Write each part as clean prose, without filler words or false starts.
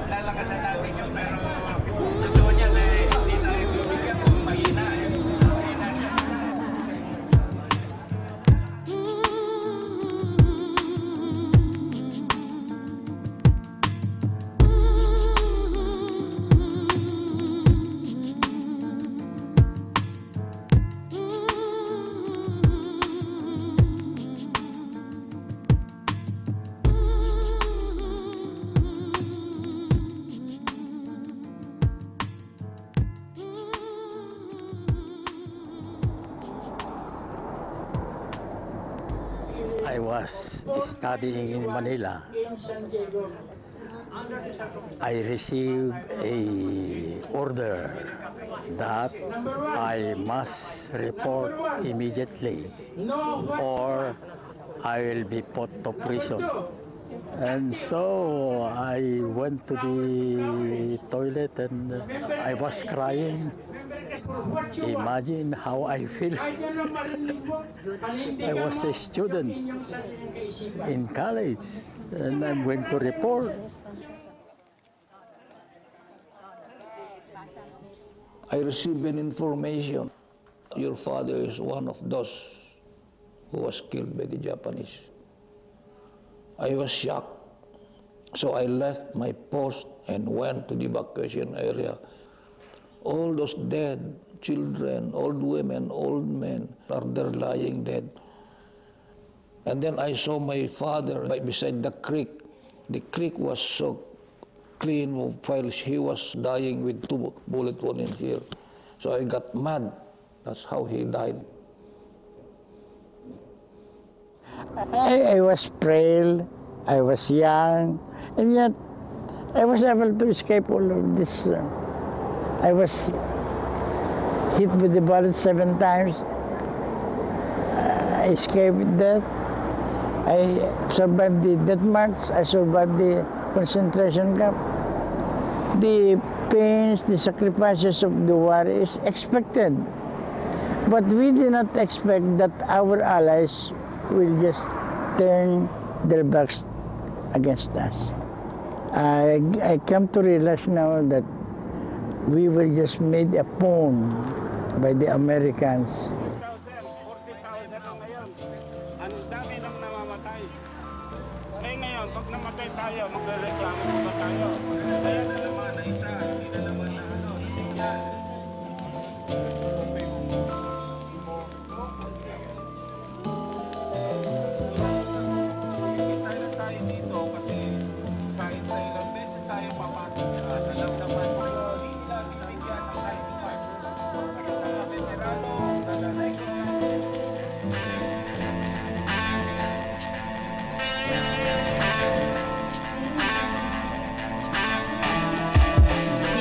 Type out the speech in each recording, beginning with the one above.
Lalakad na natin yung pero totoo niya na hindi tayo bibigyan kung mahina eh. I was studying in Manila. I received a order that I must report immediately or I will be put to prison. And so I went to the toilet and I was crying. Imagine how I feel. I was a student in college and I'm going to report. I received an information. Your father is one of those who was killed by the Japanese. I was shocked. So I left my post and went to the evacuation area. All those dead children, old women, old men are there lying dead. And then I saw my father beside the creek. The creek was so clean while he was dying with 2 bullet wounds in here. So I got mad. That's how he died. I was frail, I was young, and yet I was able to escape all of this. I was hit with the bullet 7 times. I escaped death. I survived the death march. I survived the concentration camp. The pains, the sacrifices of the war is expected. But we did not expect that our allies will just turn their backs against us. I come to realize now that we were just made a pawn by the Americans. 40,000 na ngayon. Ang dami nang namamatay. Eh ngayon, pag namatay tayo, magrereklamo pa tayo. Kaya na naman na isa, hindi na naman na ano, yan. Tayo dito kasi kahit sa ilang beses tayo papasok sa alam naman mo hindi nila binigyan ng kahit pa. Sa veterano, nalalay ko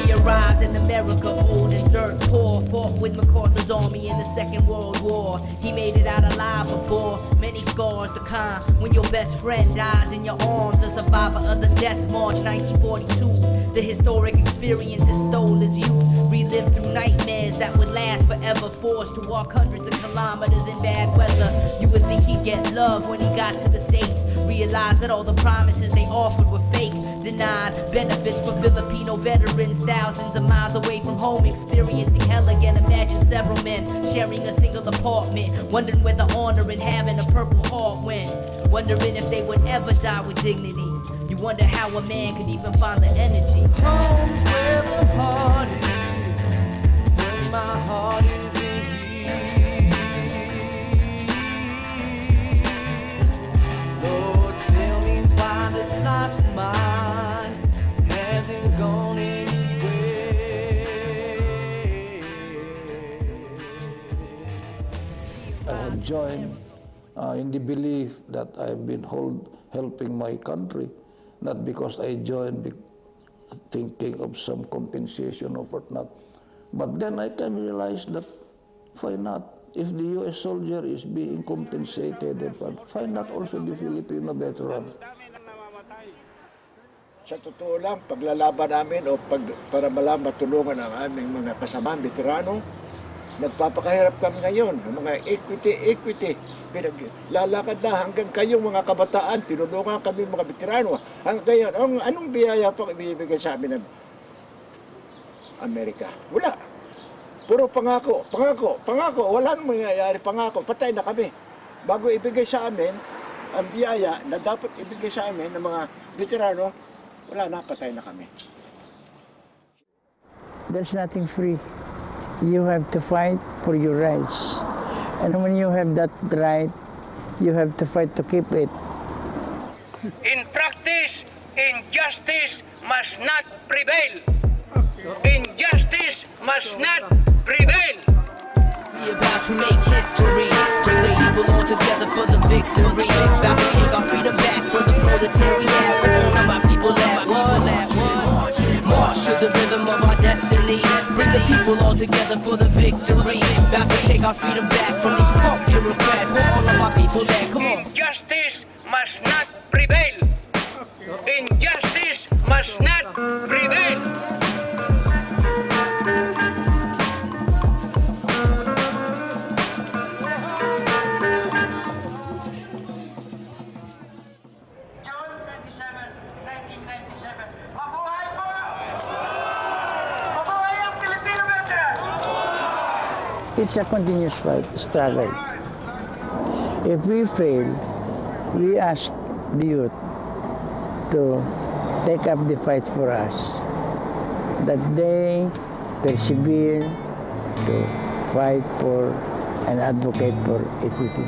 He arrived in America old and dirt poor, fought with MacArthur's army in the Second World War. He made it out alive but bore many scars to kind when your best friend dies in your arms. A survivor of the Death March 1942. The historic experience it stole his youth. Relived through nightmares that would last forever. Forced to walk hundreds of kilometers in bad weather. You would think he'd get love when he got to the States. Realized that all the promises they offered were fake. Denied benefits for Filipino veterans. Thousands of miles away from home, experiencing hell again. Imagine several men sharing a single apartment, wondering where the honor in having a Purple Heart went. Wondering if they would ever die with dignity. You wonder how a man could even find the energy. Home's where the heart is, when my heart is in you. Lord, tell me why this life of mine hasn't gone anywhere. I have joined in the belief that I've been helping my country, not because I joined thinking of some compensation or whatnot. But then I can realize that why not? If the U.S. soldier is being compensated, why not also the Filipino veteran? Sa totoo lang, paglalaban namin o para matulungan ang aming mga kasamang veterano, Nagpapakahirap kami ngayon, ng mga equity. Lalakad na hanggang kayong mga kabataan, tinulungan kami mga veterano. Hanggang ngayon, anong biyaya pa ibibigay sa amin ng Amerika? Wala. Puro pangako. Wala nang mangyayari pangako. Patay na kami. Bago ibigay sa amin, ang biyaya na dapat ibigay sa amin ng mga veterano, wala na, patay na kami. There's nothing free. You have to fight for your rights. And when you have that right, you have to fight to keep it. In practice, injustice must not prevail. Injustice must not prevail. We about to make history. Bring the people all together for the victory. About to take our freedom back from the proletariat. All of my people at war. March to the rhythm of our destiny. Bring the people all together for the victory. About to take our freedom back from these punk bureaucrats. All of my people at, come on. Injustice must not prevail. Injustice must not prevail. It's a continuous struggle. If we fail, we ask the youth to take up the fight for us, that they persevere to fight for and advocate for equity.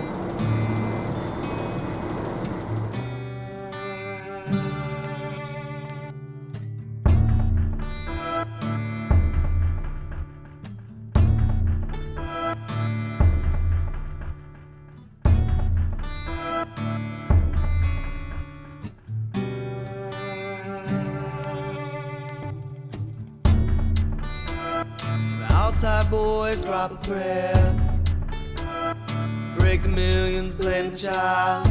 Outside boys drop a prayer, break the millions, blame the child.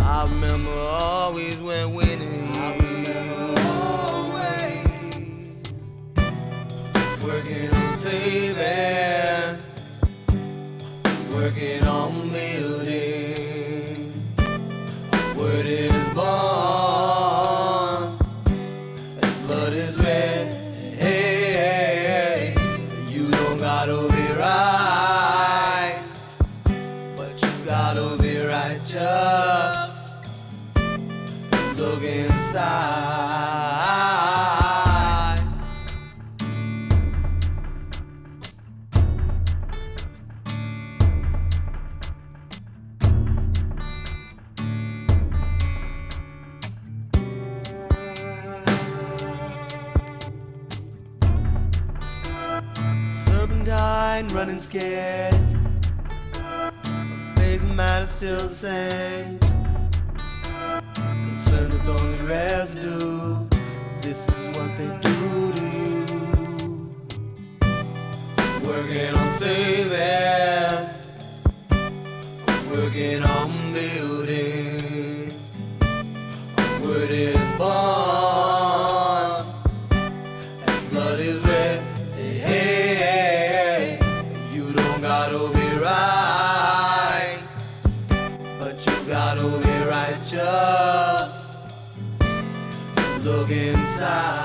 I remember always when winning. Working on saving, working on building. Word is born, and blood is red. You don't gotta be right, but you gotta be righteous. Look inside. Serpentine running scared, face and matter still the same. Concerned with only residue, this is what they do to you. Working on saving, working on building. Word is born, as blood is red. Hey, you don't gotta be right, but you gotta be righteous. Look inside.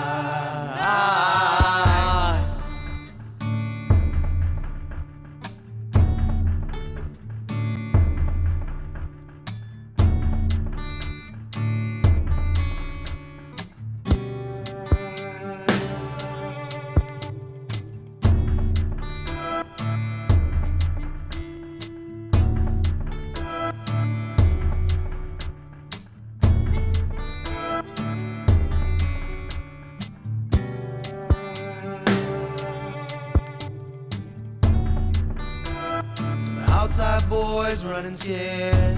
Outside boys running scared,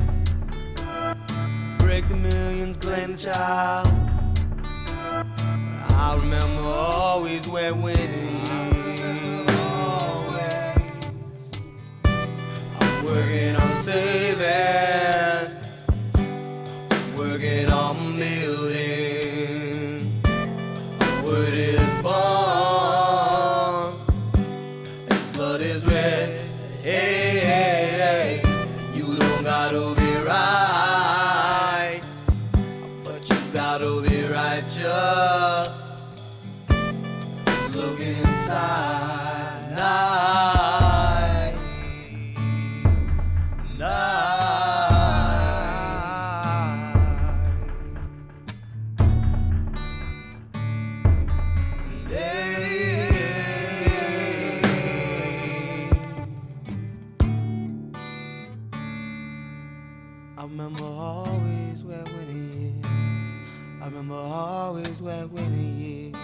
break the millions, blame the child. But I remember always when winning. I'm working on saving, working on building. Word is born, I remember always where winning is. I remember always where winning is.